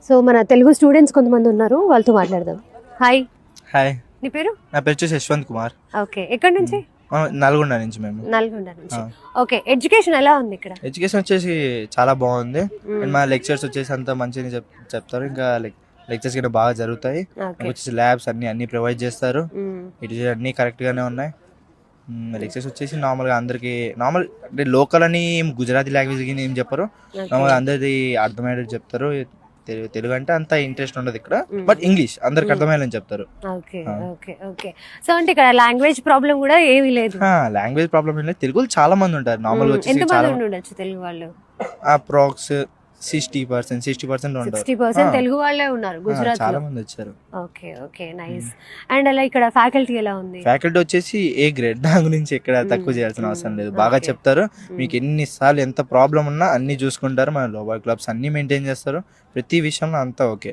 So మన Telugu students కొంతమంది ఉన్నారు, వాళ్ళతో మాట్లాడదాం. హాయ్, హాయ్, నీ పేరు? నా పేరు వచ్చేసి యశ్వంత్ కుమార్. ఓకే, ఎక్కడి నుంచి? నల్గొండ నుంచి మేము. నల్గొండ నుంచి. ఓకే, ఎడ్యుకేషన్ ఎలా ఉంది ఇక్కడ? ఎడ్యుకేషన్ వచ్చేసి చాలా బాగుంది. అండ్ మా లెక్చర్స్ వచ్చేసి అంతా మంచిగా చెప్తారు. ఇంకా లెక్చర్స్ కూడా బాగా జరుగుతాయి. వచ్చేసి ల్యాబ్స్ అన్ని ప్రొవైడ్ చేస్తారు. ఇటు అన్ని కరెక్ట్ గానే ఉన్నాయి. లెక్చర్స్ వచ్చేసి నార్మల్గా అందరికి నార్మల్ అంటే లోకల్ అని గుజరాతీ లాంగ్వేజ్ ఏం చెప్పరు. నార్మల్గా అందరిది అర్థమయ్యేది చెప్తారు. తెలుగు అంటే అంత ఇంట్రెస్ట్ ఉండదు ఇక్కడ, బట్ ఇంగ్లీష్ అందరికి అర్థమయ్యేదని చెప్తారు. Okay okay okay. సో అంటే ఇక్కడ లాంగ్వేజ్ ప్రాబ్లం కూడా ఏమీ లేదు. లాంగ్వేజ్ ప్రాబ్లం ఏం లేదు. తెలుగులో చాలా మంది ఉంటారు. నార్మల్గా వచ్చేసి చాలా ఉండొచ్చు తెలుగు వాళ్ళు. అప్రాక్స్ 60% ఉంటారు. 60% తెలుగు వాళ్ళే ఉన్నారు గుజరాత్ చాలా మంది వచ్చారు. Okay okay, nice. అండ్ అలా ఇక్కడ ఫ్యాకల్టీ ఎలా ఉంది? ఫ్యాకల్టీ వచ్చేసి ఏ గ్రేడ్, దాని గురించి ఎక్కడ తక్కువ చేయాల్సిన అవసరం లేదు. బాగా చెప్తారు. మీకు ఎన్నిసార్లు ఎంత ప్రాబ్లం ఉన్నా అన్ని చూసుకుంటారు. మన లోబల్ క్లబ్స్ అన్ని మెయింటైన్ చేస్తారు. ప్రతి విషయంలో అంతా ఓకే.